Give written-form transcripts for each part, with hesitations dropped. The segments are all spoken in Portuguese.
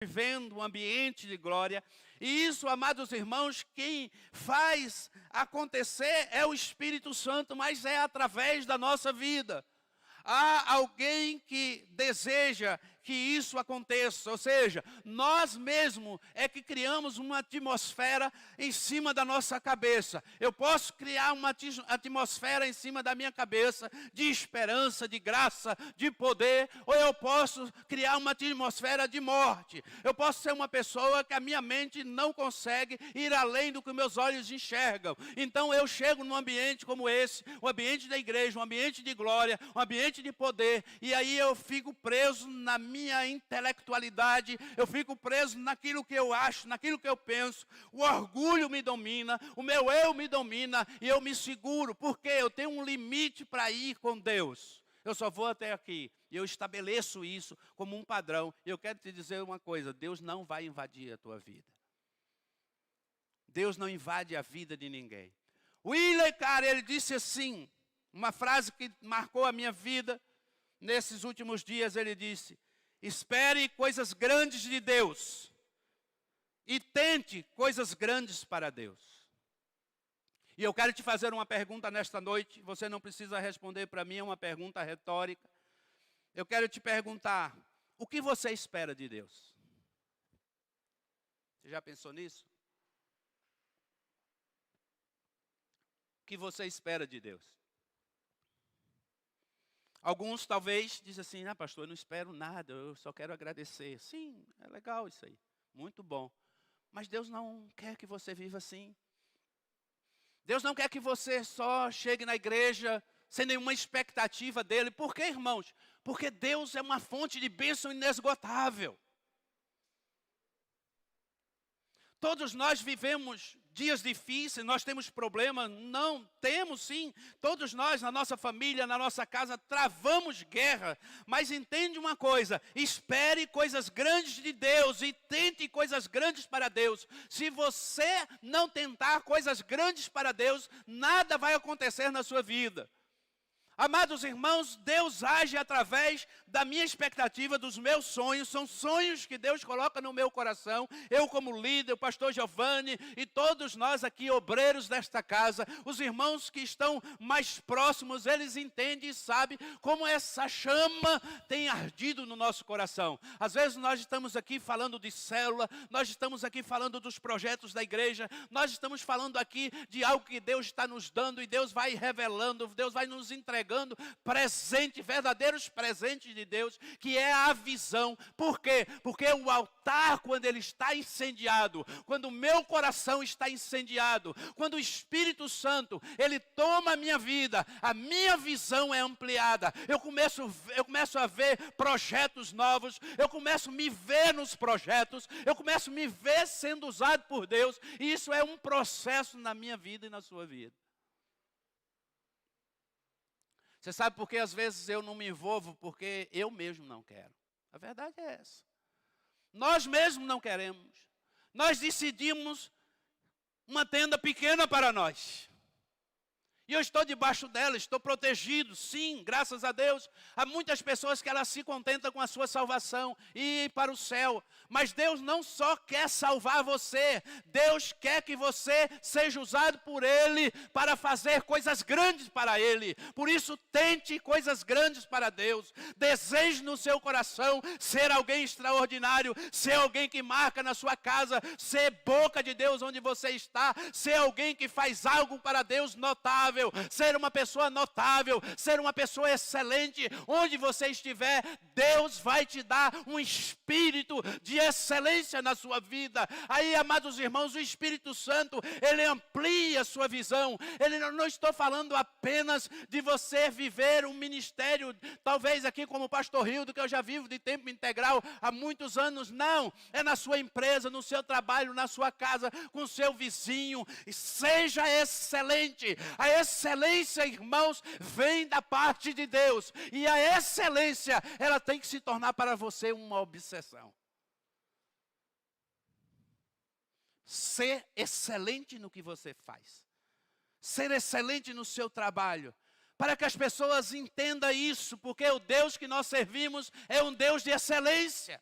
vivendo um ambiente de glória. E isso, amados irmãos, quem faz acontecer é o Espírito Santo, mas é através da nossa vida. Há alguém que deseja que isso aconteça, ou seja, nós mesmos é que criamos uma atmosfera em cima da nossa cabeça. Eu posso criar uma atmosfera em cima da minha cabeça de esperança, de graça, de poder, ou eu posso criar uma atmosfera de morte. Eu posso ser uma pessoa que a minha mente não consegue ir além do que meus olhos enxergam. Então eu chego num ambiente como esse, um ambiente da igreja, um ambiente de glória, um ambiente de poder, e aí eu fico preso na minha intelectualidade, eu fico preso naquilo que eu acho, naquilo que eu penso, o orgulho me domina, o meu eu me domina, e eu me seguro, porque eu tenho um limite para ir com Deus. Eu só vou até aqui, e eu estabeleço isso como um padrão, e eu quero te dizer uma coisa, Deus não vai invadir a tua vida. Deus não invade a vida de ninguém. William Carey, ele disse assim, uma frase que marcou a minha vida nesses últimos dias, ele disse: espere coisas grandes de Deus e tente coisas grandes para Deus. E eu quero te fazer uma pergunta nesta noite, você não precisa responder para mim, é uma pergunta retórica. Eu quero te perguntar, o que você espera de Deus? Você já pensou nisso? O que você espera de Deus? Alguns talvez dizem assim, pastor, eu não espero nada, eu só quero agradecer. Sim, é legal isso aí, muito bom. Mas Deus não quer que você viva assim. Deus não quer que você só chegue na igreja sem nenhuma expectativa dele. Por quê, irmãos? Porque Deus é uma fonte de bênção inesgotável. Todos nós vivemos dias difíceis, nós temos problemas, não temos sim. Todos nós, na nossa família, na nossa casa, travamos guerra. Mas entende uma coisa, espere coisas grandes de Deus e tente coisas grandes para Deus. Se você não tentar coisas grandes para Deus, nada vai acontecer na sua vida. Amados irmãos, Deus age através da minha expectativa, dos meus sonhos. São sonhos que Deus coloca no meu coração. Eu como líder, o pastor Giovanni e todos nós aqui, obreiros desta casa, os irmãos que estão mais próximos, eles entendem e sabem como essa chama tem ardido no nosso coração. Às vezes nós estamos aqui falando de célula, nós estamos aqui falando dos projetos da igreja, nós estamos falando aqui de algo que Deus está nos dando e Deus vai revelando, Deus vai nos entregando presente, verdadeiros presentes de Deus, que é a visão. Por quê? Porque o altar, quando ele está incendiado, quando o meu coração está incendiado, quando o Espírito Santo, ele toma a minha vida, a minha visão é ampliada. Eu começo a ver projetos novos, eu começo a me ver nos projetos, eu começo a me ver sendo usado por Deus, e isso é um processo na minha vida e na sua vida. Você sabe por que às vezes eu não me envolvo? Porque eu mesmo não quero. A verdade é essa. Nós mesmos não queremos. Nós decidimos uma tenda pequena para nós. E eu estou debaixo dela, estou protegido, sim, graças a Deus. Há muitas pessoas que elas se contentam com a sua salvação e ir para o céu. Mas Deus não só quer salvar você, Deus quer que você seja usado por Ele para fazer coisas grandes para Ele. Por isso, tente coisas grandes para Deus. Deseje no seu coração ser alguém extraordinário, ser alguém que marca na sua casa, ser boca de Deus onde você está, ser alguém que faz algo para Deus notável. Ser uma pessoa notável, ser uma pessoa excelente, onde você estiver, Deus vai te dar um espírito de excelência na sua vida. Aí, amados irmãos, o Espírito Santo, ele amplia a sua visão. Ele não estou falando apenas de você viver um ministério, talvez aqui como o pastor Hildo, que eu já vivo de tempo integral há muitos anos. Não, é na sua empresa, no seu trabalho, na sua casa, com o seu vizinho. Seja excelente. A excelência, irmãos, vem da parte de Deus. E a excelência, ela tem que se tornar para você uma obsessão. Ser excelente no que você faz. Ser excelente no seu trabalho. Para que as pessoas entendam isso, porque o Deus que nós servimos é um Deus de excelência.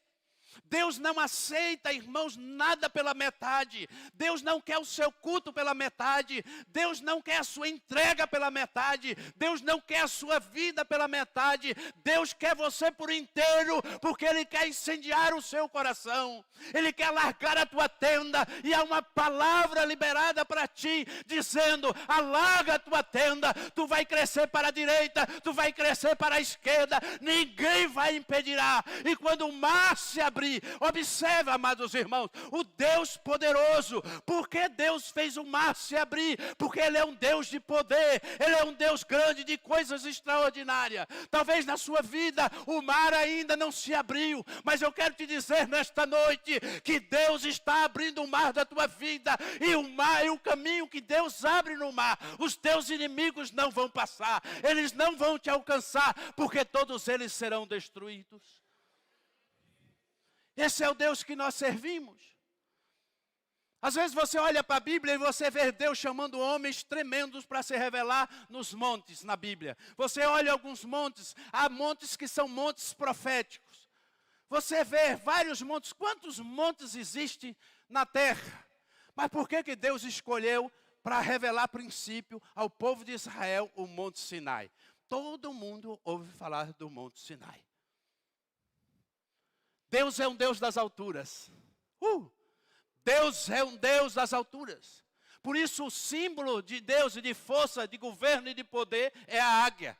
Deus não aceita, irmãos, nada pela metade. Deus não quer o seu culto pela metade. Deus não quer a sua entrega pela metade. Deus não quer a sua vida pela metade. Deus quer você por inteiro, porque Ele quer incendiar o seu coração. Ele quer largar a tua tenda, e há uma palavra liberada para ti, dizendo: alarga a tua tenda, tu vai crescer para a direita, tu vai crescer para a esquerda, ninguém vai impedirá. E quando o mar se abrir, observe, amados irmãos, o Deus poderoso. Por que Deus fez o mar se abrir? Porque Ele é um Deus de poder, Ele é um Deus grande, de coisas extraordinárias. Talvez na sua vida o mar ainda não se abriu, mas eu quero te dizer nesta noite que Deus está abrindo o mar da tua vida, e o mar e o caminho que Deus abre no mar, os teus inimigos não vão passar, eles não vão te alcançar, porque todos eles serão destruídos. Esse é o Deus que nós servimos. Às vezes você olha para a Bíblia e você vê Deus chamando homens tremendos para se revelar nos montes na Bíblia. Você olha alguns montes, há montes que são montes proféticos. Você vê vários montes. Quantos montes existem na terra? Mas por que Deus escolheu para revelar princípio ao povo de Israel o Monte Sinai? Todo mundo ouve falar do Monte Sinai. Deus é um Deus das alturas. Deus é um Deus das alturas. Por isso o símbolo de Deus e de força, de governo e de poder é a águia.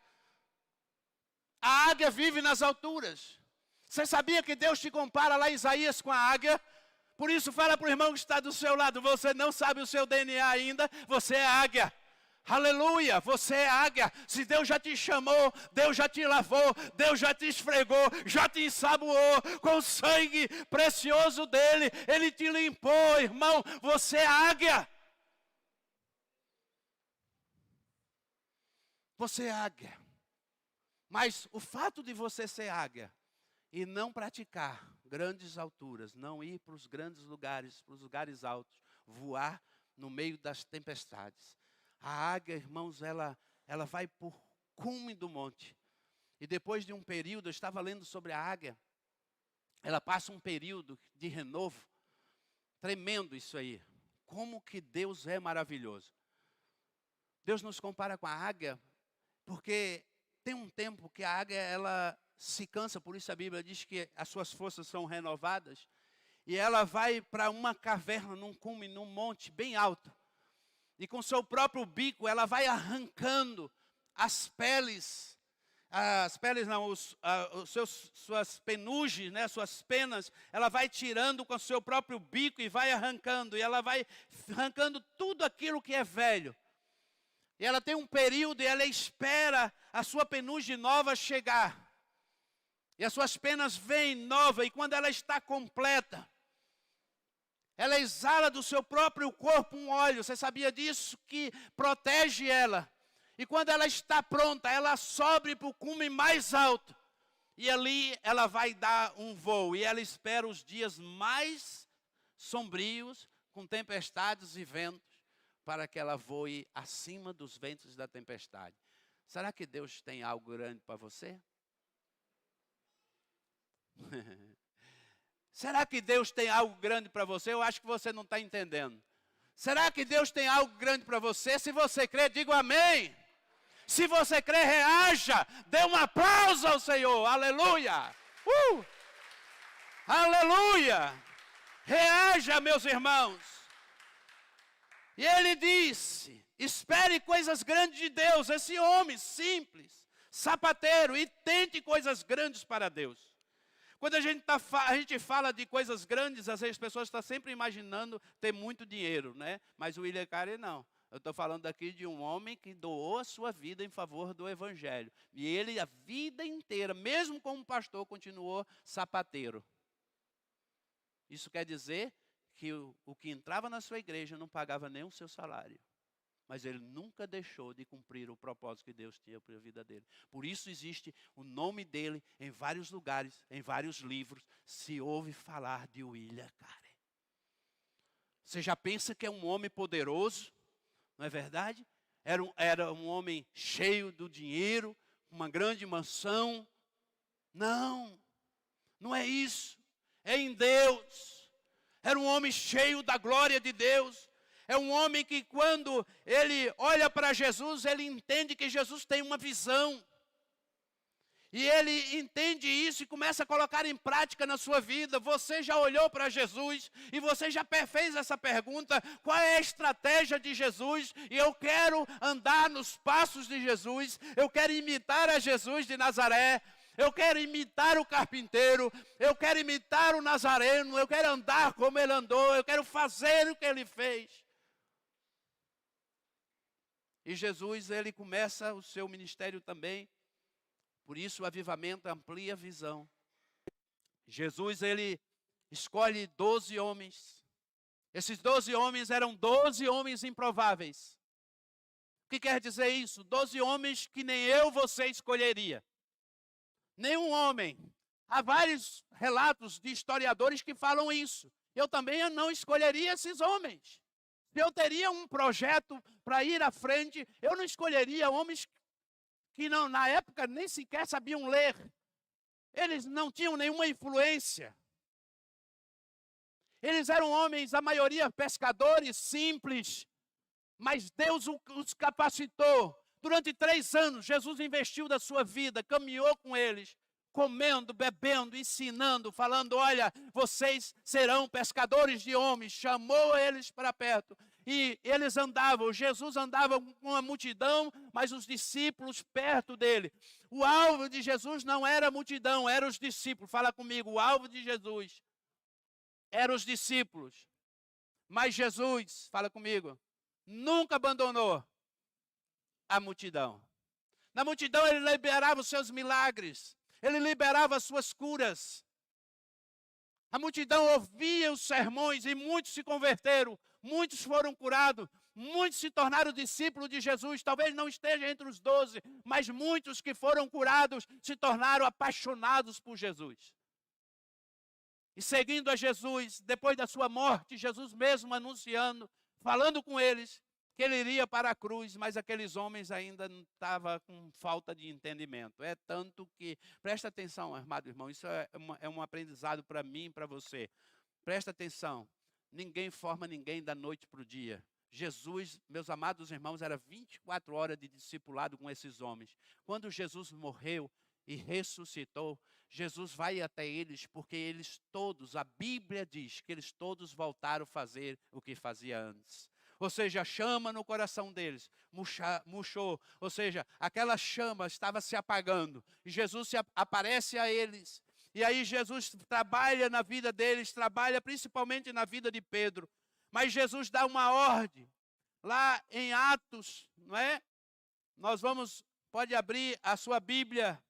A águia vive nas alturas. Você sabia que Deus te compara lá em Isaías com a águia? Por isso fala para o irmão que está do seu lado: você não sabe o seu DNA ainda, você é águia. Aleluia, você é águia. Se Deus já te chamou, Deus já te lavou, Deus já te esfregou, já te ensaboou com o sangue precioso dele, Ele te limpou, irmão, você é águia. Você é águia. Mas o fato de você ser águia e não praticar grandes alturas, não ir para os grandes lugares, para os lugares altos, voar no meio das tempestades. A águia, irmãos, ela vai por cume do monte. E depois de um período, eu estava lendo sobre a águia, ela passa um período de renovo. Tremendo isso aí. Como que Deus é maravilhoso. Deus nos compara com a águia, porque tem um tempo que a águia, ela se cansa, por isso a Bíblia diz que as suas forças são renovadas. E ela vai para uma caverna, num cume, num monte bem alto. E com seu próprio bico, ela vai arrancando as peles não, suas penugens, né, suas penas, ela vai tirando com seu próprio bico e vai arrancando. E ela vai arrancando tudo aquilo que é velho. E ela tem um período e ela espera a sua penugem nova chegar. E as suas penas vêm nova, e quando ela está completa, ela exala do seu próprio corpo um óleo. Você sabia disso? Que protege ela. E quando ela está pronta, ela sobe para o cume mais alto. E ali ela vai dar um voo. E ela espera os dias mais sombrios, com tempestades e ventos, para que ela voe acima dos ventos da tempestade. Será que Deus tem algo grande para você? Será que Deus tem algo grande para você? Eu acho que você não está entendendo. Será que Deus tem algo grande para você? Se você crê, diga amém. Se você crê, reaja. Dê um aplauso ao Senhor. Aleluia. Aleluia. Reaja, meus irmãos. E ele disse: espere coisas grandes de Deus. Esse homem simples, sapateiro, e tente coisas grandes para Deus. Quando a gente fala de coisas grandes, às vezes as pessoas estão sempre imaginando ter muito dinheiro, né? Mas o William Carey não. Eu estou falando aqui de um homem que doou a sua vida em favor do Evangelho. E ele, a vida inteira, mesmo como pastor, continuou sapateiro. Isso quer dizer que o que entrava na sua igreja não pagava nem o seu salário. Mas ele nunca deixou de cumprir o propósito que Deus tinha para a vida dele. Por isso existe o nome dele em vários lugares, em vários livros. Se ouve falar de William Carey. Você já pensa que é um homem poderoso, não é verdade? Era um homem cheio do dinheiro, uma grande mansão. Não, não é isso. em Deus. Era um homem cheio da glória de Deus. É um homem que quando ele olha para Jesus, ele entende que Jesus tem uma visão. E ele entende isso e começa a colocar em prática na sua vida. Você já olhou para Jesus e você já fez essa pergunta: qual é a estratégia de Jesus? E eu quero andar nos passos de Jesus, eu quero imitar a Jesus de Nazaré, eu quero imitar o carpinteiro, eu quero imitar o nazareno, eu quero andar como ele andou, eu quero fazer o que ele fez. E Jesus, ele começa o seu ministério também. Por isso o avivamento amplia a visão. Jesus, ele escolhe 12 homens. Esses 12 homens eram 12 homens improváveis. O que quer dizer isso? 12 homens que nem eu, você escolheria. Nenhum homem. Há vários relatos de historiadores que falam isso. Eu também não escolheria esses homens. Se eu teria um projeto para ir à frente, eu não escolheria homens que não, na época nem sequer sabiam ler. Eles não tinham nenhuma influência. Eles eram homens, a maioria pescadores simples, mas Deus os capacitou. Durante 3 anos, Jesus investiu da sua vida, caminhou com eles, comendo, bebendo, ensinando, falando: olha, vocês serão pescadores de homens. Chamou eles para perto. E eles andavam, Jesus andava com uma multidão, mas os discípulos perto dele. O alvo de Jesus não era a multidão, eram os discípulos. Fala comigo, o alvo de Jesus eram os discípulos. Mas Jesus, fala comigo, nunca abandonou a multidão. Na multidão ele liberava os seus milagres, ele liberava as suas curas. A multidão ouvia os sermões e muitos se converteram, muitos foram curados, muitos se tornaram discípulos de Jesus. Talvez não esteja entre os 12, mas muitos que foram curados se tornaram apaixonados por Jesus. E seguindo a Jesus, depois da sua morte, Jesus mesmo anunciando, falando com eles, que ele iria para a cruz, mas aqueles homens ainda estavam com falta de entendimento. É tanto que, presta atenção, amado irmão, isso é um aprendizado para mim e para você. Presta atenção, ninguém forma ninguém da noite para o dia. Jesus, meus amados irmãos, era 24 horas de discipulado com esses homens. Quando Jesus morreu e ressuscitou, Jesus vai até eles, porque eles todos, a Bíblia diz que eles todos voltaram a fazer o que fazia antes. Ou seja, a chama no coração deles murchou. Ou seja, aquela chama estava se apagando. E Jesus aparece a eles. E aí Jesus trabalha na vida deles, trabalha principalmente na vida de Pedro. Mas Jesus dá uma ordem. Lá em Atos, não é? Pode abrir a sua Bíblia.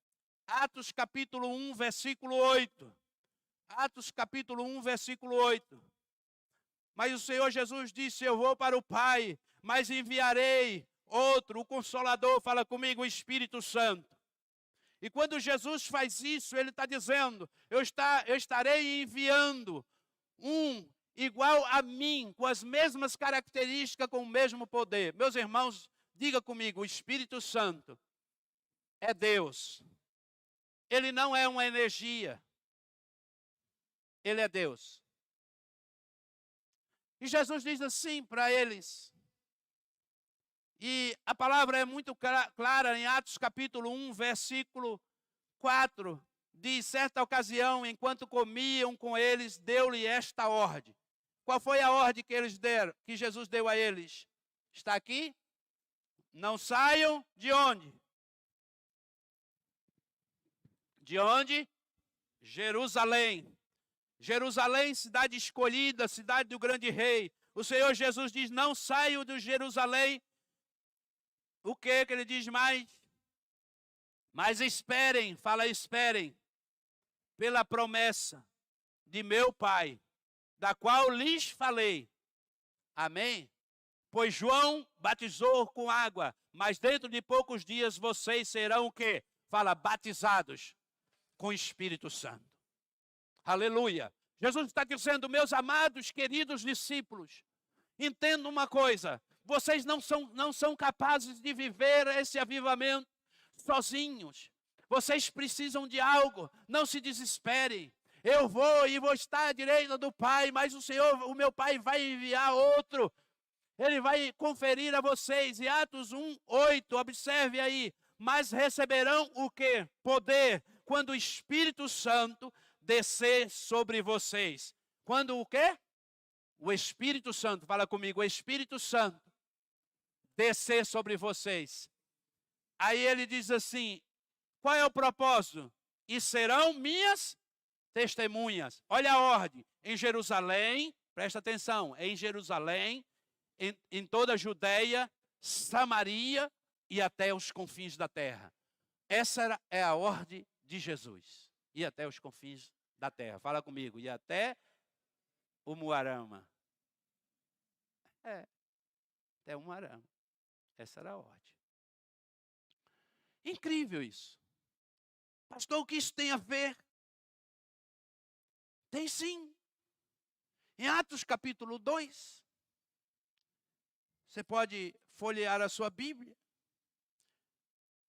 Atos capítulo 1, versículo 8. Atos capítulo 1, versículo 8. Mas o Senhor Jesus disse: eu vou para o Pai, mas enviarei outro, o Consolador. Fala comigo, o Espírito Santo. E quando Jesus faz isso, ele está dizendo: eu estarei enviando um igual a mim, com as mesmas características, com o mesmo poder. Meus irmãos, diga comigo, o Espírito Santo é Deus. Ele não é uma energia. Ele é Deus. E Jesus diz assim para eles, e a palavra é muito clara em Atos capítulo 1, versículo 4, diz: certa ocasião, enquanto comiam com eles, deu-lhe esta ordem. Qual foi a ordem que eles deram, que Jesus deu a eles? Está aqui? Não saiam de onde? De onde? Jerusalém. Jerusalém, cidade escolhida, cidade do grande rei. O Senhor Jesus diz: não saiam de Jerusalém. O que ele diz mais? Mas esperem, fala esperem, pela promessa de meu Pai, da qual lhes falei. Amém? Pois João batizou com água, mas dentro de poucos dias vocês serão o quê? Fala, batizados com o Espírito Santo. Aleluia. Jesus está dizendo: meus amados, queridos discípulos, entendam uma coisa, vocês não são capazes de viver esse avivamento sozinhos. Vocês precisam de algo, não se desesperem. eu vou e vou estar à direita do Pai, mas o meu Pai vai enviar outro. Ele vai conferir a vocês. E Atos 1:8, observe aí. Mas receberão o quê? Poder, quando o Espírito Santo descer sobre vocês. Quando o quê? O Espírito Santo, fala comigo, o Espírito Santo descer sobre vocês. Aí ele diz assim, qual é o propósito? E serão minhas testemunhas. Olha a ordem, em Jerusalém, presta atenção, em Jerusalém, em toda a Judeia, Samaria e até os confins da terra. Essa é a ordem de Jesus. E até os confins da terra. Fala comigo, e até o Umuarama. Até o Umuarama. Essa era a ordem. Incrível isso. Pastor, o que isso tem a ver? Tem sim. Em Atos capítulo 2, você pode folhear a sua Bíblia,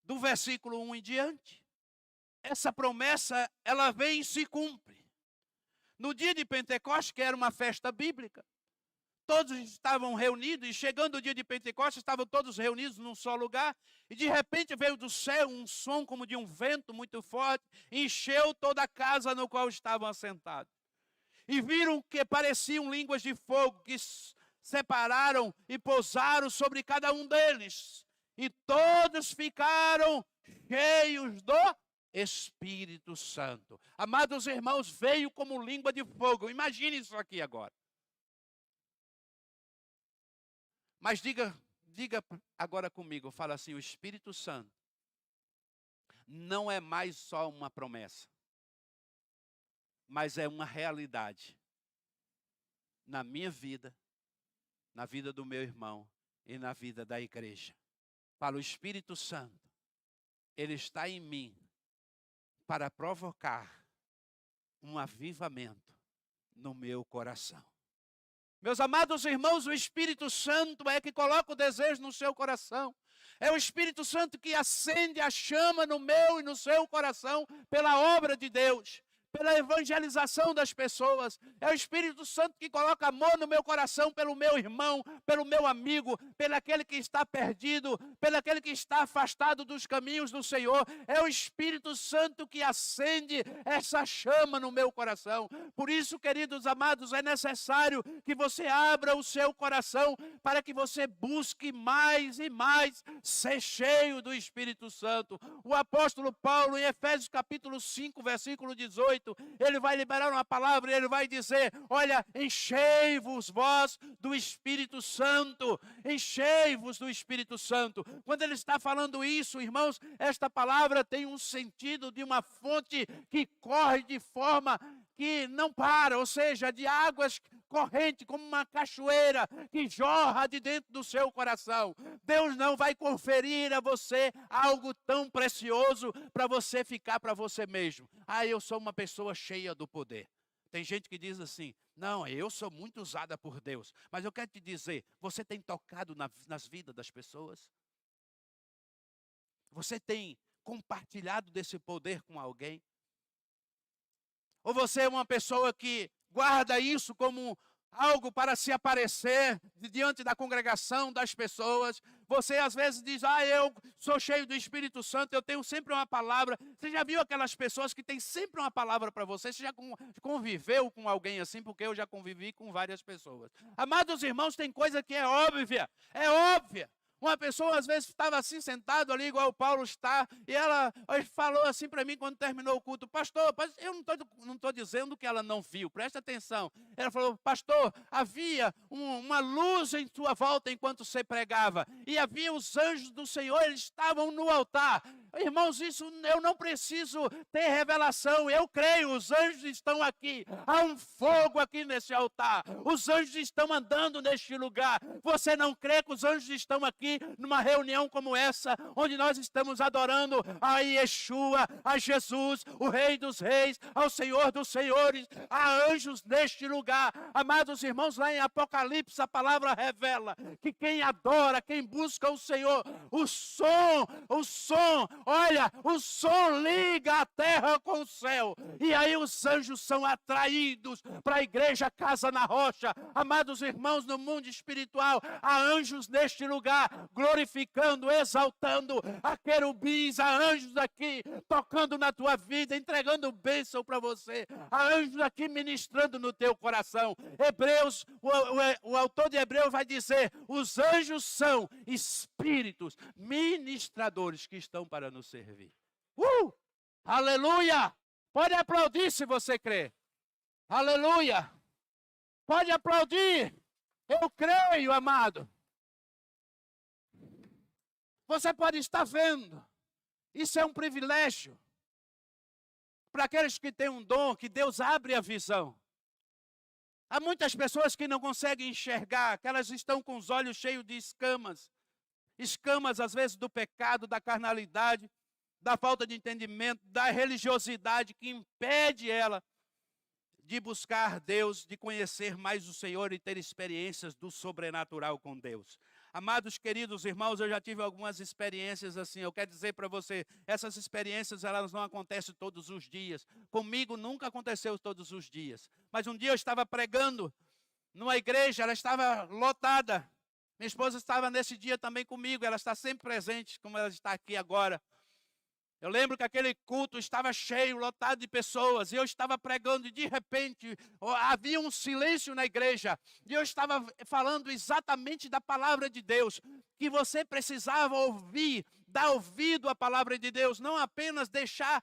do versículo 1 em diante. Essa promessa, ela vem e se cumpre. No dia de Pentecostes, que era uma festa bíblica, todos estavam reunidos, e chegando o dia de Pentecostes, estavam todos reunidos num só lugar, e de repente veio do céu um som como de um vento muito forte, e encheu toda a casa no qual estavam assentados. E viram que pareciam línguas de fogo, que separaram e pousaram sobre cada um deles. E todos ficaram cheios do Espírito Santo. Amados irmãos, veio como língua de fogo. Imagine isso aqui agora. Mas diga agora comigo, fala assim, o Espírito Santo não é mais só uma promessa, mas é uma realidade na minha vida, na vida do meu irmão e na vida da igreja. Fala, o Espírito Santo, ele está em mim para provocar um avivamento no meu coração. Meus amados irmãos, o Espírito Santo é que coloca o desejo no seu coração. É o Espírito Santo que acende a chama no meu e no seu coração pela obra de Deus, pela evangelização das pessoas. É o Espírito Santo que coloca amor no meu coração pelo meu irmão, pelo meu amigo, pelo aquele que está perdido, pelo aquele que está afastado dos caminhos do Senhor. É o Espírito Santo que acende essa chama no meu coração. Por isso, queridos amados, é necessário que você abra o seu coração para que você busque mais e mais ser cheio do Espírito Santo. O apóstolo Paulo, em Efésios capítulo 5, versículo 18, ele vai liberar uma palavra e ele vai dizer, olha, enchei-vos vós do Espírito Santo, enchei-vos do Espírito Santo. Quando ele está falando isso, irmãos, esta palavra tem um sentido de uma fonte que corre de forma que não para, ou seja, de águas correntes, como uma cachoeira que jorra de dentro do seu coração. Deus não vai conferir a você algo tão precioso para você ficar para você mesmo. Ah, eu sou uma pessoa cheia do poder. Tem gente que diz assim, não, eu sou muito usada por Deus. Mas eu quero te dizer, você tem tocado nas vidas das pessoas? Você tem compartilhado desse poder com alguém? Ou você é uma pessoa que guarda isso como algo para se aparecer diante da congregação, das pessoas? Você às vezes diz, eu sou cheio do Espírito Santo, eu tenho sempre uma palavra. Você já viu aquelas pessoas que têm sempre uma palavra para você? Você já conviveu com alguém assim? Porque eu já convivi com várias pessoas. Amados irmãos, tem coisa que é óbvia. Uma pessoa às vezes estava assim sentado ali, igual o Paulo está, e ela falou assim para mim quando terminou o culto, pastor, eu não estou dizendo que ela não viu, presta atenção. Ela falou, pastor, havia uma luz em sua volta enquanto você pregava, e havia os anjos do Senhor, eles estavam no altar. Irmãos, isso eu não preciso ter revelação, eu creio, os anjos estão aqui, há um fogo aqui nesse altar, os anjos estão andando neste lugar. Você não crê que os anjos estão aqui numa reunião como essa, onde nós estamos adorando a Yeshua, a Jesus, o Rei dos Reis, ao Senhor dos Senhores? Há anjos neste lugar. Amados irmãos, lá em Apocalipse a palavra revela que quem adora, quem busca o Senhor, o som, Olha, o som liga a terra com o céu. E aí os anjos são atraídos para a igreja Casa na Rocha. Amados irmãos, no mundo espiritual, há anjos neste lugar, glorificando, exaltando, há querubins, há anjos aqui, tocando na tua vida, entregando bênção para você. Há anjos aqui ministrando no teu coração. Hebreus, o autor de Hebreus vai dizer, os anjos são espíritos ministradores que estão para nos servir. Aleluia! Pode aplaudir se você crê. Aleluia! Pode aplaudir. Eu creio, amado. Você pode estar vendo. Isso é um privilégio. Para aqueles que têm um dom, que Deus abre a visão. Há muitas pessoas que não conseguem enxergar, que elas estão com os olhos cheios de escamas. Escamas, às vezes, do pecado, da carnalidade, da falta de entendimento, da religiosidade que impede ela de buscar Deus, de conhecer mais o Senhor e ter experiências do sobrenatural com Deus. Amados, queridos irmãos, eu já tive algumas experiências assim. Eu quero dizer para você, essas experiências elas não acontecem todos os dias. Comigo nunca aconteceu todos os dias. Mas um dia eu estava pregando numa igreja, ela estava lotada. Minha esposa estava nesse dia também comigo, ela está sempre presente, como ela está aqui agora. Eu lembro que aquele culto estava cheio, lotado de pessoas, e eu estava pregando, e de repente havia um silêncio na igreja, e eu estava falando exatamente da palavra de Deus, que você precisava ouvir, dar ouvido à palavra de Deus, não apenas deixar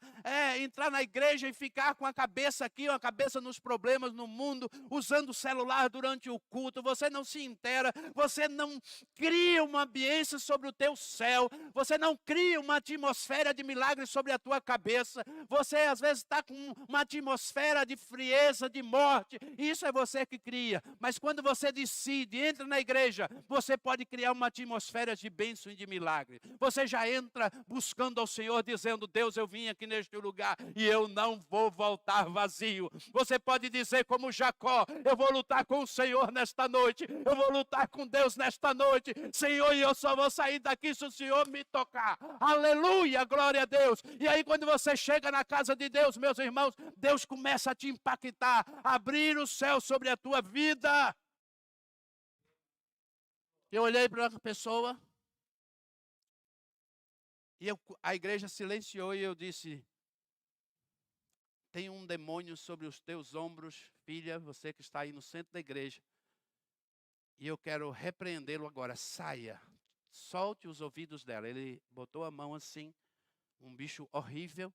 entrar na igreja e ficar com a cabeça aqui, a cabeça nos problemas no mundo, usando o celular durante o culto. Você não se inteira, você não cria uma ambiência sobre o teu céu, você não cria uma atmosfera de milagre sobre a tua cabeça, você às vezes está com uma atmosfera de frieza, de morte, e isso é você que cria. Mas quando você decide, entra na igreja, você pode criar uma atmosfera de bênção e de milagre. Você já entra buscando ao Senhor, dizendo, Deus, eu vim aqui neste lugar e eu não vou voltar vazio. Você pode dizer como Jacó, eu vou lutar com o Senhor nesta noite, eu vou lutar com Deus nesta noite, Senhor, e eu só vou sair daqui se o Senhor me tocar. Aleluia, glória a Deus. E aí quando você chega na casa de Deus, meus irmãos, Deus começa a te impactar, abrir o céu sobre a tua vida. Eu olhei para a pessoa, e a igreja silenciou e eu disse, tem um demônio sobre os teus ombros, filha, você que está aí no centro da igreja. E eu quero repreendê-lo agora, saia, solte os ouvidos dela. Ele botou a mão assim, um bicho horrível.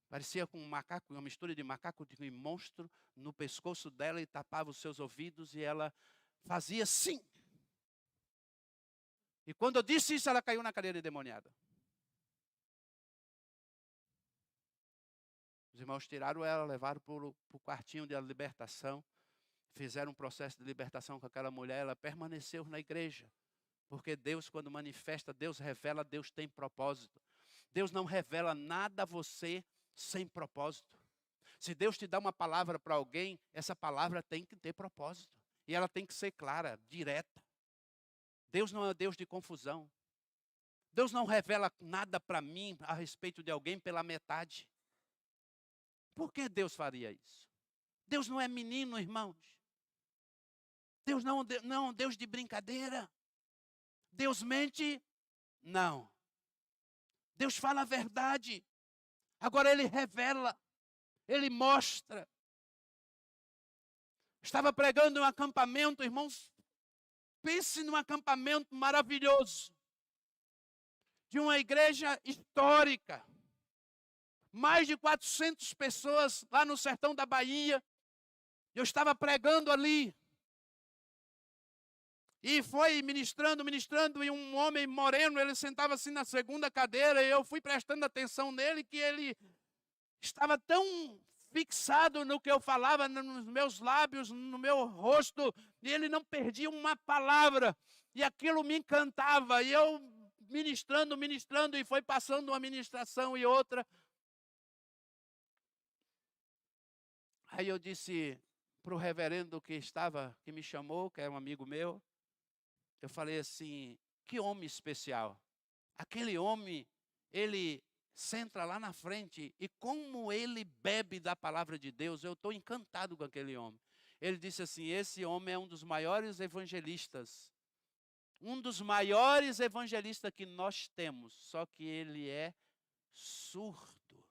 Parecia com um macaco, uma mistura de macaco e monstro no pescoço dela e tapava os seus ouvidos e ela fazia assim. E quando eu disse isso, ela caiu na cadeira endemoniada. Os irmãos tiraram ela, levaram para o quartinho de libertação. Fizeram um processo de libertação com aquela mulher. Ela permaneceu na igreja. Porque Deus, quando manifesta, Deus revela, Deus tem propósito. Deus não revela nada a você sem propósito. Se Deus te dá uma palavra para alguém, essa palavra tem que ter propósito. E ela tem que ser clara, direta. Deus não é Deus de confusão. Deus não revela nada para mim a respeito de alguém pela metade. Por que Deus faria isso? Deus não é menino, irmãos. Deus não é Deus de brincadeira. Deus mente? Não. Deus fala a verdade. Agora Ele revela. Ele mostra. Estava pregando em um acampamento, irmãos. Pense num acampamento maravilhoso. De uma igreja histórica. Mais de 400 pessoas lá no sertão da Bahia. Eu estava pregando ali. E foi ministrando, e um homem moreno, ele sentava assim na segunda cadeira, e eu fui prestando atenção nele, que ele estava tão fixado no que eu falava, nos meus lábios, no meu rosto, e ele não perdia uma palavra, e aquilo me encantava, e eu ministrando, e foi passando uma ministração e outra. Aí eu disse para o reverendo que me chamou, que é um amigo meu, eu falei assim, que homem especial. aquele homem, ele senta lá na frente e como ele bebe da palavra de Deus, eu estou encantado com aquele homem. Ele disse assim, esse homem é um dos maiores evangelistas. Um dos maiores evangelistas que nós temos, só que ele é surdo.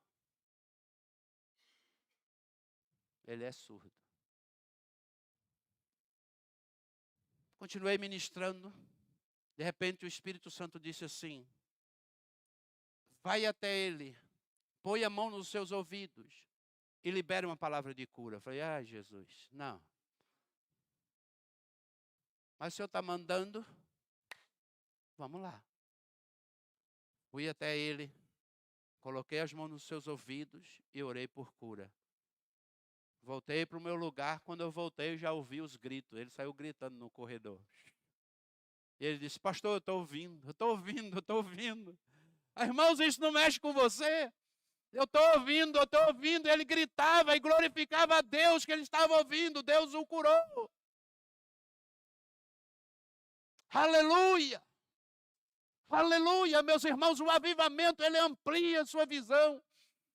Ele é surdo. Continuei ministrando. De repente o Espírito Santo disse assim, vai até ele, põe a mão nos seus ouvidos e libere uma palavra de cura. Eu falei, Jesus, não. Mas o Senhor está mandando, vamos lá. Fui até ele, coloquei as mãos nos seus ouvidos e orei por cura. Voltei para o meu lugar, quando eu voltei eu já ouvi os gritos, ele saiu gritando no corredor. E ele disse, pastor, eu estou ouvindo, eu estou ouvindo, eu estou ouvindo. Irmãos, isso não mexe com você? Eu estou ouvindo, eu estou ouvindo. Ele gritava e glorificava a Deus que ele estava ouvindo. Deus o curou. Aleluia! Aleluia, meus irmãos. O avivamento, ele amplia a sua visão.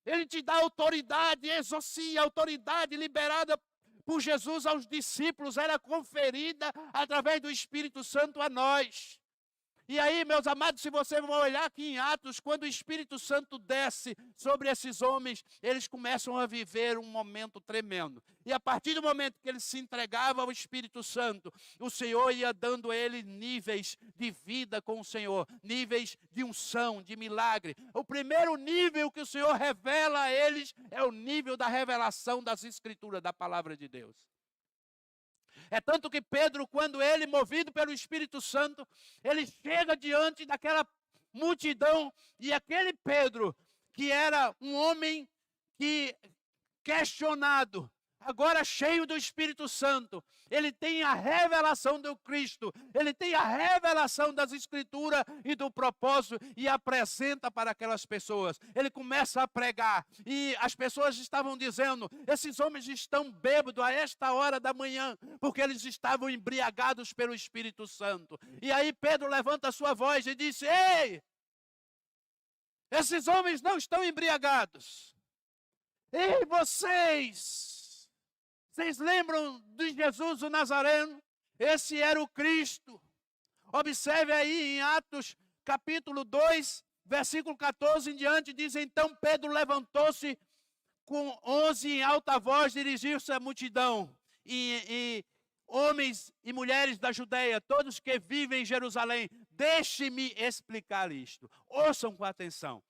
Ele te dá autoridade, exorcia, a autoridade liberada por Jesus aos discípulos era conferida através do Espírito Santo a nós. E aí, meus amados, se você for olhar aqui em Atos, quando o Espírito Santo desce sobre esses homens, eles começam a viver um momento tremendo. E a partir do momento que eles se entregavam ao Espírito Santo, o Senhor ia dando a eles níveis de vida com o Senhor, níveis de unção, de milagre. O primeiro nível que o Senhor revela a eles é o nível da revelação das Escrituras, da palavra de Deus. É tanto que Pedro, quando ele, movido pelo Espírito Santo, ele chega diante daquela multidão, e aquele Pedro, que era um homem questionado, agora cheio do Espírito Santo, ele tem a revelação do Cristo, ele tem a revelação das Escrituras e do propósito, e apresenta para aquelas pessoas. Ele começa a pregar, e as pessoas estavam dizendo, esses homens estão bêbados a esta hora da manhã, porque eles estavam embriagados pelo Espírito Santo. E aí Pedro levanta a sua voz e disse, ei, esses homens não estão embriagados. Ei, vocês lembram de Jesus o Nazareno? Esse era o Cristo. Observe aí em Atos capítulo 2, versículo 14 em diante, diz, então Pedro levantou-se com 11 em alta voz, dirigiu-se à multidão, e homens e mulheres da Judeia, todos que vivem em Jerusalém, deixe-me explicar isto. Ouçam com atenção.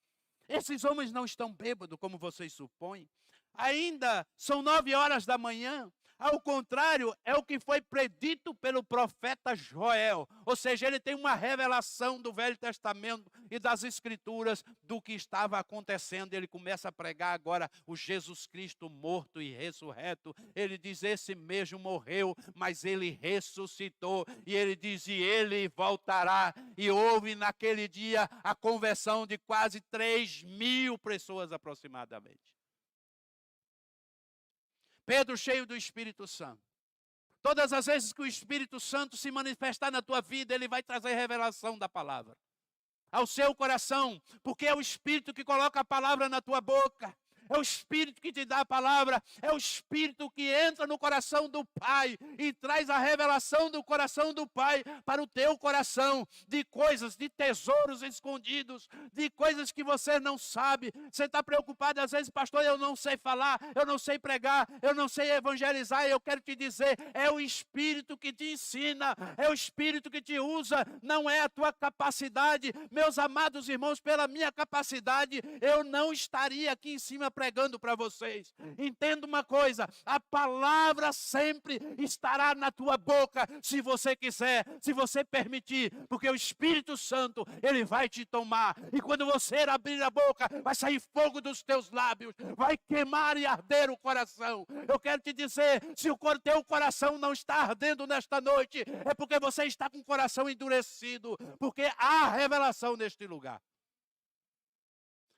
Esses homens não estão bêbados, como vocês supõem. Ainda são 9 horas da manhã. Ao contrário, é o que foi predito pelo profeta Joel. Ou seja, ele tem uma revelação do Velho Testamento e das Escrituras do que estava acontecendo. Ele começa a pregar agora o Jesus Cristo morto e ressurreto. Ele diz, esse mesmo morreu, mas ele ressuscitou. E ele diz, e ele voltará. E houve naquele dia a conversão de quase 3.000 pessoas aproximadamente. Pedro cheio do Espírito Santo. Todas as vezes que o Espírito Santo se manifestar na tua vida, ele vai trazer revelação da palavra ao seu coração, porque é o Espírito que coloca a palavra na tua boca. É o Espírito que te dá a palavra, é o Espírito que entra no coração do Pai e traz a revelação do coração do Pai para o teu coração, de coisas, de tesouros escondidos, de coisas que você não sabe. Você está preocupado às vezes, pastor, eu não sei falar, eu não sei pregar, eu não sei evangelizar. Eu quero te dizer, é o Espírito que te ensina, é o Espírito que te usa, não é a tua capacidade. Meus amados irmãos, pela minha capacidade, eu não estaria aqui em cima pregando para vocês. Entenda uma coisa, a palavra sempre estará na tua boca, se você quiser, se você permitir, porque o Espírito Santo, ele vai te tomar, e quando você abrir a boca, vai sair fogo dos teus lábios, vai queimar e arder o coração. Eu quero te dizer, se o teu coração não está ardendo nesta noite, é porque você está com o coração endurecido, porque há revelação neste lugar.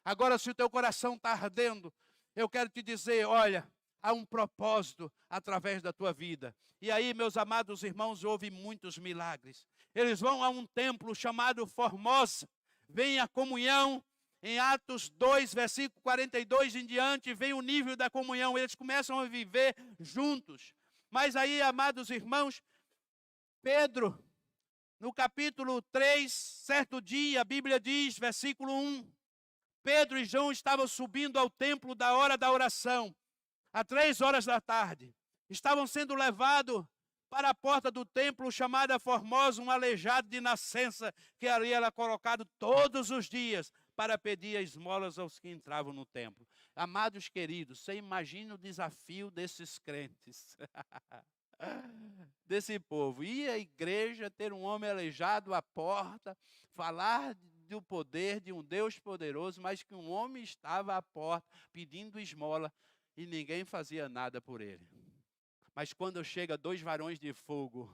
Agora, se o teu coração está ardendo, eu quero te dizer, olha, há um propósito através da tua vida. E aí, meus amados irmãos, houve muitos milagres. Eles vão a um templo chamado Formosa, vem a comunhão. Em Atos 2, versículo 42 em diante, vem o nível da comunhão. Eles começam a viver juntos. Mas aí, amados irmãos, Pedro, no capítulo 3, certo dia, a Bíblia diz, versículo 1, Pedro e João estavam subindo ao templo da hora da oração, às 3 horas da tarde. Estavam sendo levados para a porta do templo, chamada Formosa, um aleijado de nascença, que ali era colocado todos os dias para pedir esmolas aos que entravam no templo. Amados queridos, você imagina o desafio desses crentes, desse povo. Ir à igreja, ter um homem aleijado à porta, falar do poder de um Deus poderoso, mas que um homem estava à porta pedindo esmola e ninguém fazia nada por ele. Mas quando chega 2 varões de fogo,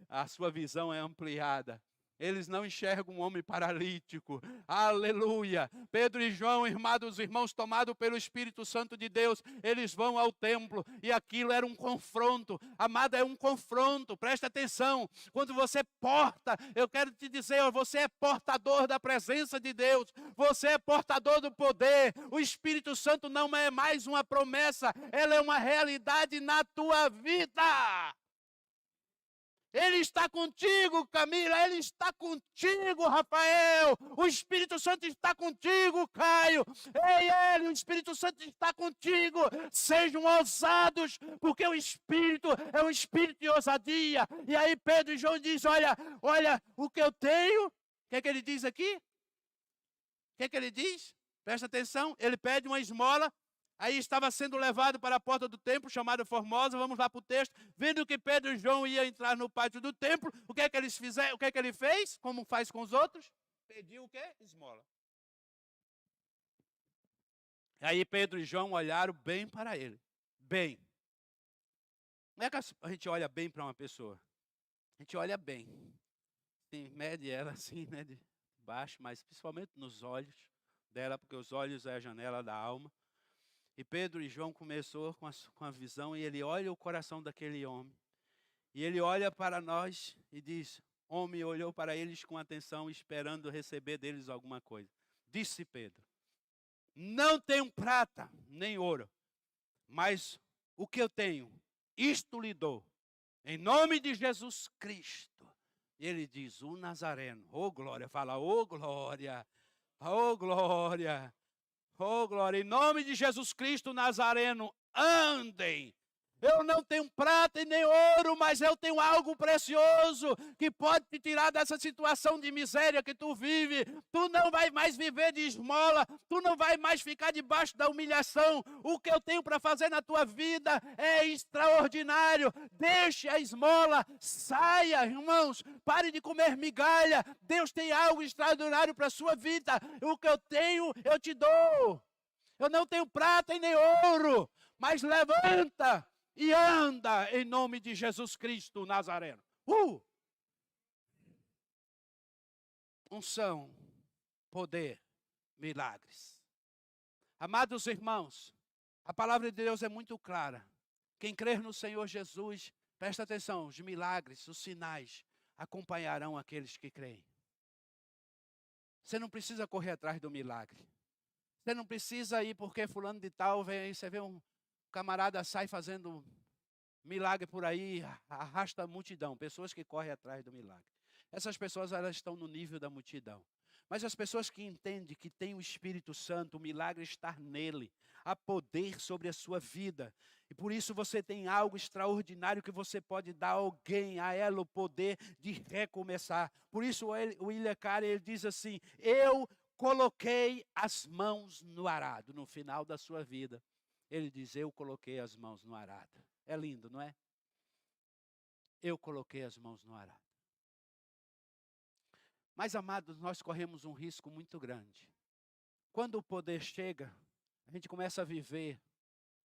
a sua visão é ampliada. Eles não enxergam um homem paralítico. Aleluia! Pedro e João, irmãos, irmãos, tomados pelo Espírito Santo de Deus, eles vão ao templo e aquilo era um confronto. Amado, é um confronto. Presta atenção. Quando você porta, eu quero te dizer, você é portador da presença de Deus. Você é portador do poder. O Espírito Santo não é mais uma promessa, ela é uma realidade na tua vida. Ele está contigo, Camila. Ele está contigo, Rafael. O Espírito Santo está contigo, Caio. Ei, o Espírito Santo está contigo. Sejam ousados, porque o Espírito é um espírito de ousadia. E aí Pedro e João dizem, olha o que eu tenho. O que é que ele diz aqui? O que é que ele diz? Presta atenção. Ele pede uma esmola. Aí estava sendo levado para a porta do templo, chamada Formosa. Vamos lá para o texto. Vendo que Pedro e João iam entrar no pátio do templo, o que é que eles fizeram? O que é que ele fez? Como faz com os outros? Pediu o quê? Esmola. Aí Pedro e João olharam bem para ele. Bem. Não é que a gente olha bem para uma pessoa. A gente olha bem. Sim, mede ela assim, né, de baixo, mas principalmente nos olhos dela, porque os olhos é a janela da alma. E Pedro e João começou com a visão e ele olha o coração daquele homem. E ele olha para nós e diz, homem olhou para eles com atenção, esperando receber deles alguma coisa. Disse Pedro, não tenho prata nem ouro, mas o que eu tenho, isto lhe dou, em nome de Jesus Cristo. E ele diz, o Nazareno, ô glória, fala, ô glória, ô glória. Oh, glória, em nome de Jesus Cristo Nazareno, andem. Eu não tenho prata e nem ouro, mas eu tenho algo precioso que pode te tirar dessa situação de miséria que tu vive. Tu não vai mais viver de esmola, tu não vai mais ficar debaixo da humilhação. O que eu tenho para fazer na tua vida é extraordinário. Deixe a esmola, saia, irmãos, pare de comer migalha. Deus tem algo extraordinário para a sua vida. O que eu tenho, eu te dou. Eu não tenho prata e nem ouro, mas levanta e anda em nome de Jesus Cristo Nazareno. Unção, poder, milagres. Amados irmãos, a palavra de Deus é muito clara. Quem crer no Senhor Jesus, presta atenção, os milagres, os sinais acompanharão aqueles que creem. Você não precisa correr atrás do milagre. Você não precisa ir porque fulano de tal vem aí, você vê um camarada sai fazendo milagre por aí, arrasta a multidão, pessoas que correm atrás do milagre. Essas pessoas, elas estão no nível da multidão. Mas as pessoas que entendem que tem o Espírito Santo, o milagre está nele, há poder sobre a sua vida. E por isso você tem algo extraordinário que você pode dar a alguém, a ela o poder de recomeçar. Por isso o William Carey, ele diz assim, eu coloquei as mãos no arado, no final da sua vida. Ele diz, eu coloquei as mãos no arado. É lindo, não é? Eu coloquei as mãos no arado. Mas, amados, nós corremos um risco muito grande. Quando o poder chega, a gente começa a viver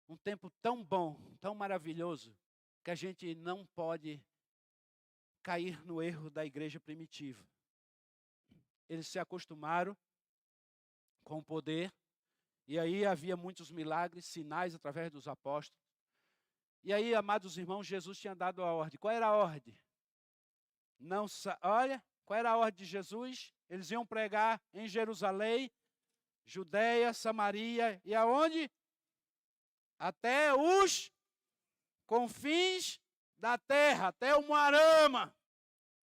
um tempo tão bom, tão maravilhoso, que a gente não pode cair no erro da igreja primitiva. Eles se acostumaram com o poder, e aí havia muitos milagres, sinais através dos apóstolos. E aí, amados irmãos, Jesus tinha dado a ordem. Qual era a ordem? Olha, qual era a ordem de Jesus? Eles iam pregar em Jerusalém, Judeia, Samaria e aonde? Até os confins da terra, até o Moarama.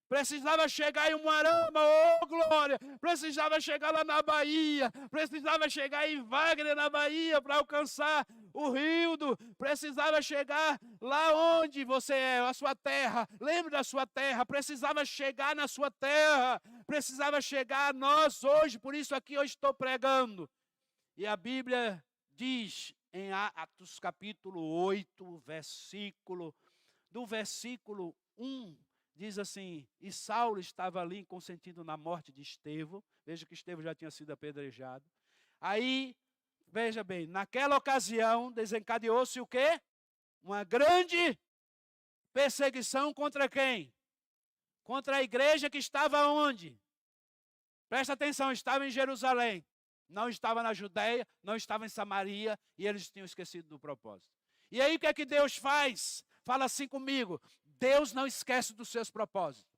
Precisava chegar em Umuarama, oh glória! Precisava chegar lá na Bahia, precisava chegar em Wagner, na Bahia, para alcançar o Rildo, precisava chegar lá onde você é, a sua terra. Lembre da sua terra, precisava chegar na sua terra, precisava chegar a nós hoje, por isso aqui eu estou pregando. E a Bíblia diz em Atos capítulo 8, do versículo 1, diz assim: e Saulo estava ali consentindo na morte de Estevão. Veja que Estevão já tinha sido apedrejado. Aí, veja bem, naquela ocasião desencadeou-se o quê? Uma grande perseguição contra quem? Contra a igreja que estava onde? Presta atenção, estava em Jerusalém. Não estava na Judeia, não estava em Samaria, e eles tinham esquecido do propósito. E aí o que é que Deus faz? Fala assim comigo: Deus não esquece dos seus propósitos.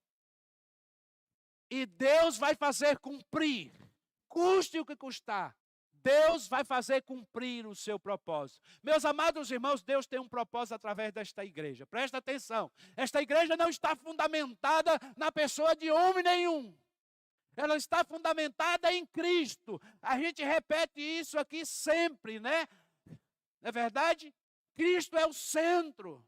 E Deus vai fazer cumprir, custe o que custar. Deus vai fazer cumprir o seu propósito. Meus amados irmãos, Deus tem um propósito através desta igreja. Presta atenção. Esta igreja não está fundamentada na pessoa de homem nenhum. Ela está fundamentada em Cristo. A gente repete isso aqui sempre, né? Não é verdade? Cristo é o centro.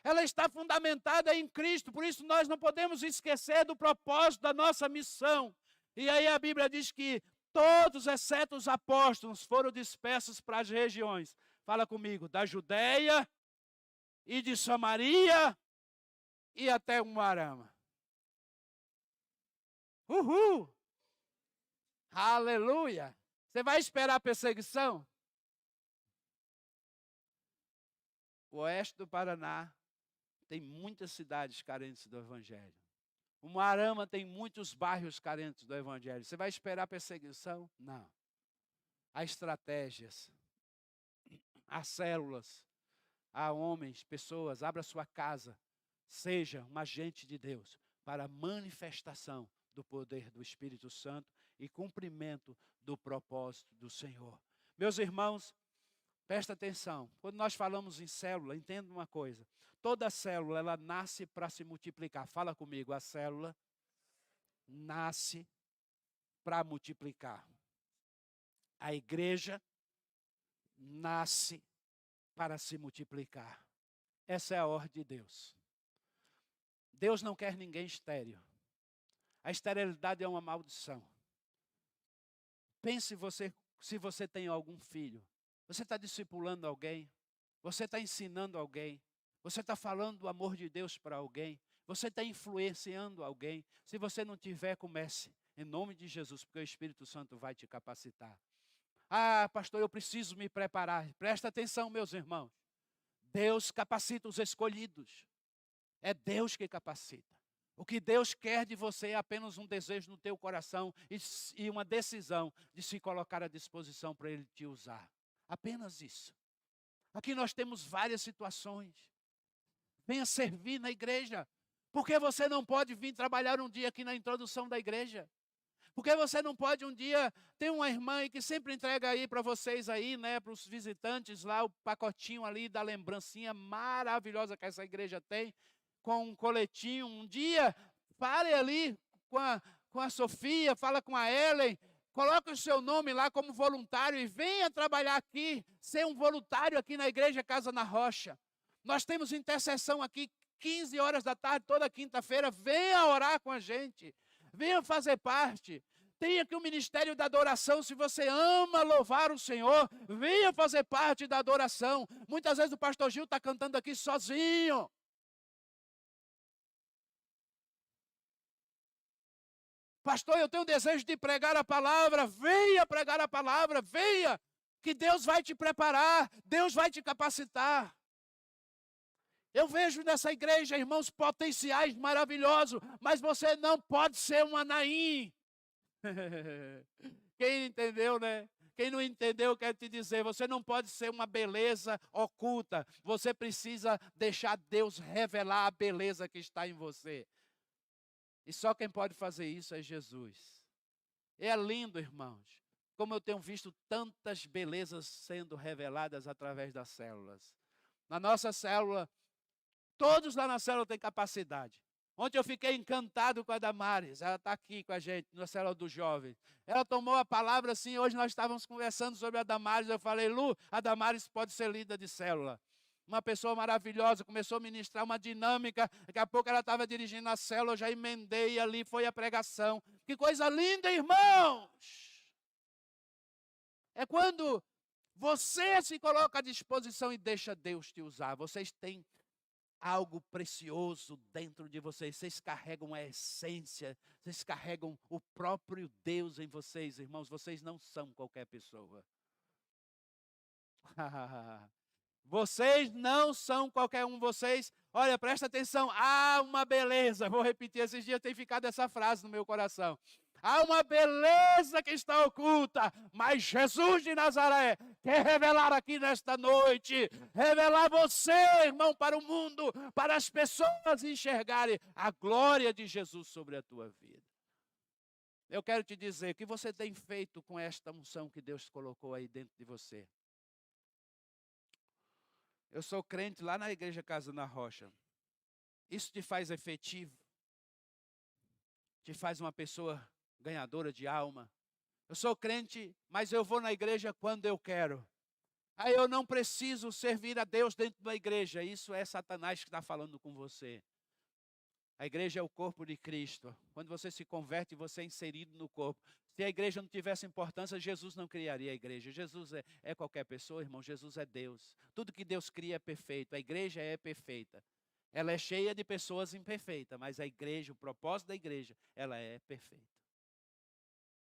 Ela está fundamentada em Cristo, por isso nós não podemos esquecer do propósito da nossa missão. E aí a Bíblia diz que todos, exceto os apóstolos, foram dispersos para as regiões. Fala comigo, da Judeia e de Samaria e até Umuarama. Uhul! Aleluia! Você vai esperar a perseguição? O oeste do Paraná tem muitas cidades carentes do Evangelho. O Umuarama tem muitos bairros carentes do Evangelho. Você vai esperar perseguição? Não. Há estratégias, há células, há homens, pessoas. Abra sua casa, seja um agente de Deus para a manifestação do poder do Espírito Santo e cumprimento do propósito do Senhor. Meus irmãos, presta atenção. Quando nós falamos em célula, entenda uma coisa. Toda célula, ela nasce para se multiplicar. Fala comigo, a célula nasce para multiplicar. A igreja nasce para se multiplicar. Essa é a ordem de Deus. Deus não quer ninguém estéril. A esterilidade é uma maldição. Pense se você tem algum filho. Você está discipulando alguém? Você está ensinando alguém? Você está falando do amor de Deus para alguém? Você está influenciando alguém? Se você não tiver, comece. Em nome de Jesus, porque o Espírito Santo vai te capacitar. Ah, pastor, eu preciso me preparar. Presta atenção, meus irmãos. Deus capacita os escolhidos. É Deus que capacita. O que Deus quer de você é apenas um desejo no teu coração e uma decisão de se colocar à disposição para Ele te usar. Apenas isso. Aqui nós temos várias situações. Venha servir na igreja. Por que você não pode vir trabalhar um dia aqui na introdução da igreja? Por que você não pode um dia... Tem uma irmã aí que sempre entrega aí para vocês aí, né, para os visitantes lá, o pacotinho ali da lembrancinha maravilhosa que essa igreja tem, com um coletinho. Um dia, pare ali com a Sofia, fala com a Ellen, coloque o seu nome lá como voluntário e venha trabalhar aqui, ser um voluntário aqui na Igreja Casa na Rocha. Nós temos intercessão aqui, 15 horas da tarde, toda quinta-feira. Venha orar com a gente, venha fazer parte. Tem aqui o Ministério da Adoração. Se você ama louvar o Senhor, venha fazer parte da adoração. Muitas vezes o pastor Gil está cantando aqui sozinho. Pastor, eu tenho desejo de pregar a palavra. Venha pregar a palavra, venha, que Deus vai te preparar, Deus vai te capacitar. Eu vejo nessa igreja, irmãos, potenciais maravilhosos, mas você não pode ser um Anaim. Quem entendeu, né? Quem não entendeu, eu quero te dizer, você não pode ser uma beleza oculta. Você precisa deixar Deus revelar a beleza que está em você. E só quem pode fazer isso é Jesus. É lindo, irmãos, como eu tenho visto tantas belezas sendo reveladas através das células. Na nossa célula, todos lá na célula têm capacidade. Ontem eu fiquei encantado com a Damares, ela está aqui com a gente, na célula dos jovens. Ela tomou a palavra assim, hoje nós estávamos conversando sobre a Damares, eu falei, Lu, a Damares pode ser líder de célula. Uma pessoa maravilhosa, começou a ministrar uma dinâmica, daqui a pouco ela estava dirigindo a célula, eu já emendei ali, foi a pregação. Que coisa linda, irmãos! É quando você se coloca à disposição e deixa Deus te usar. Vocês têm algo precioso dentro de vocês. Vocês carregam a essência, vocês carregam o próprio Deus em vocês, irmãos. Vocês não são qualquer pessoa. Vocês não são qualquer um. Vocês, olha, presta atenção. Há uma beleza. Vou repetir, esses dias tem ficado essa frase no meu coração. Há uma beleza que está oculta, mas Jesus de Nazaré quer revelar aqui nesta noite, revelar você, irmão, para o mundo, para as pessoas enxergarem a glória de Jesus sobre a tua vida. Eu quero te dizer, o que você tem feito com esta unção que Deus colocou aí dentro de você? Eu sou crente lá na Igreja Casa na Rocha. Isso te faz efetivo, te faz uma pessoa ganhadora de alma. Eu sou crente, mas eu vou na igreja quando eu quero. Aí eu não preciso servir a Deus dentro da igreja. Isso é Satanás que está falando com você. A igreja é o corpo de Cristo. Quando você se converte, você é inserido no corpo. Se a igreja não tivesse importância, Jesus não criaria a igreja. Jesus é qualquer pessoa, irmão. Jesus é Deus. Tudo que Deus cria é perfeito. A igreja é perfeita. Ela é cheia de pessoas imperfeitas, mas a igreja, o propósito da igreja, ela é perfeita.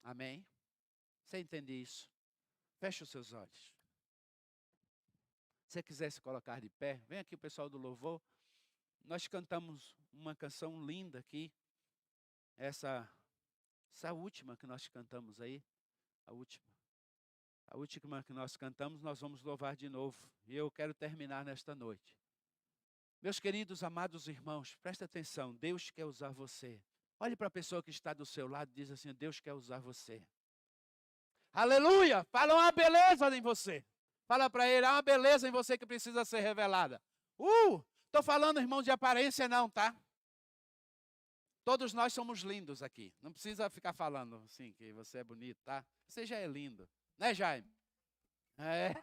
Amém? Você entende isso? Feche os seus olhos. Se você quiser se colocar de pé, vem aqui o pessoal do louvor. Nós cantamos uma canção linda aqui. Essa última que nós cantamos aí. A última que nós cantamos, nós vamos louvar de novo. E eu quero terminar nesta noite. Meus queridos, amados irmãos, presta atenção. Deus quer usar você. Olhe para a pessoa que está do seu lado e diz assim, Deus quer usar você. Aleluia! Fala uma beleza em você. Fala para ele, há uma beleza em você que precisa ser revelada. Estou falando, irmão, de aparência não, tá? Todos nós somos lindos aqui. Não precisa ficar falando assim, que você é bonito, tá? Você já é lindo. Né, Jaime? É.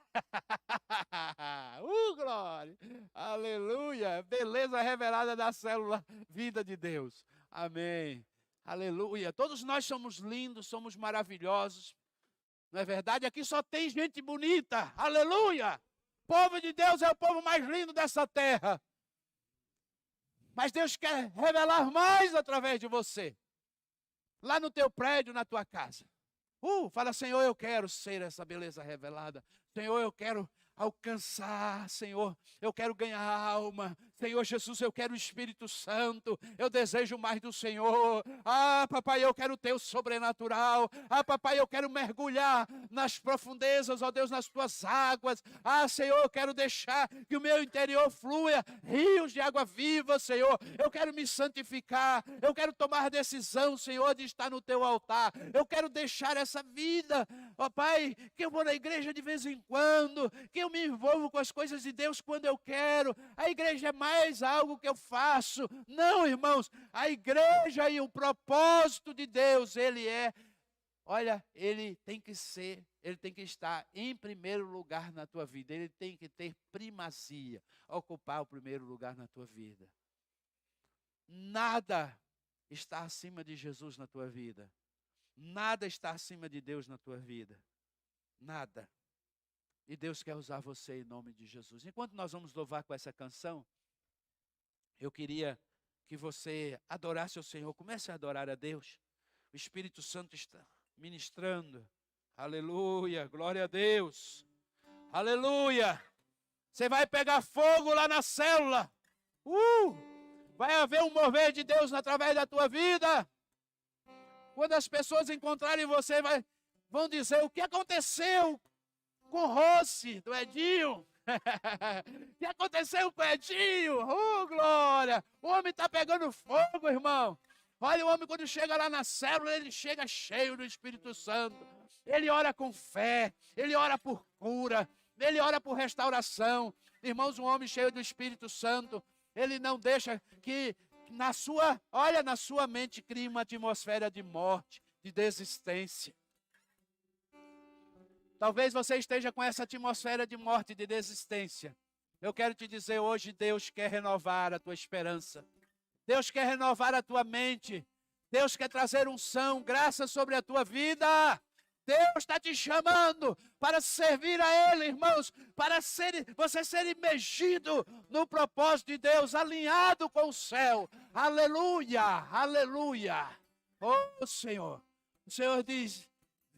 Glória! Aleluia! Beleza revelada da célula Vida de Deus. Amém. Aleluia. Todos nós somos lindos, somos maravilhosos. Não é verdade? Aqui só tem gente bonita. Aleluia. O povo de Deus é o povo mais lindo dessa terra. Mas Deus quer revelar mais através de você. Lá no teu prédio, na tua casa. Fala, Senhor, eu quero ser essa beleza revelada. Senhor, eu quero alcançar, Senhor, eu quero ganhar alma. Senhor Jesus, eu quero o Espírito Santo, eu desejo mais do Senhor. Papai, eu quero o teu sobrenatural. Papai, eu quero mergulhar nas profundezas, ó Deus, nas tuas águas. Senhor, eu quero deixar que o meu interior flua rios de água viva, Senhor. Eu quero me santificar, eu quero tomar decisão, Senhor, de estar no teu altar. Eu quero deixar essa vida, ó Pai, que eu vou na igreja de vez em quando, que eu me envolvo com as coisas de Deus quando eu quero. A igreja é mais algo que eu faço. Não, irmãos, a igreja e o propósito de Deus, ele tem que estar em primeiro lugar na tua vida. Ele tem que ter primazia, ocupar o primeiro lugar na tua vida. Nada está acima de Jesus na tua vida. Nada está acima de Deus na tua vida. Nada. E Deus quer usar você em nome de Jesus. Enquanto nós vamos louvar com essa canção, eu queria que você adorasse o Senhor. Comece a adorar a Deus. O Espírito Santo está ministrando. Aleluia, glória a Deus. Aleluia. Você vai pegar fogo lá na célula. Vai haver um mover de Deus através da tua vida. Quando as pessoas encontrarem você, vão dizer, o que aconteceu com o Rossi, do Edinho? O que aconteceu com o Edinho? Glória! O homem está pegando fogo, irmão. Olha, o homem quando chega lá na célula, ele chega cheio do Espírito Santo. Ele ora com fé, ele ora por cura, ele ora por restauração. Irmãos, um homem cheio do Espírito Santo, ele não deixa que na sua mente crie uma atmosfera de morte, de desistência. Talvez você esteja com essa atmosfera de morte, de desistência. Eu quero te dizer hoje, Deus quer renovar a tua esperança. Deus quer renovar a tua mente. Deus quer trazer unção, graça sobre a tua vida. Deus está te chamando para servir a Ele, irmãos, para você ser imergido no propósito de Deus, alinhado com o céu. Aleluia, aleluia. Oh, Senhor, o Senhor diz,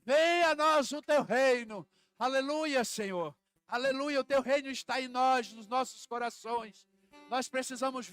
venha a nós o teu reino. Aleluia, Senhor. Aleluia, o teu reino está em nós, nos nossos corações. Nós precisamos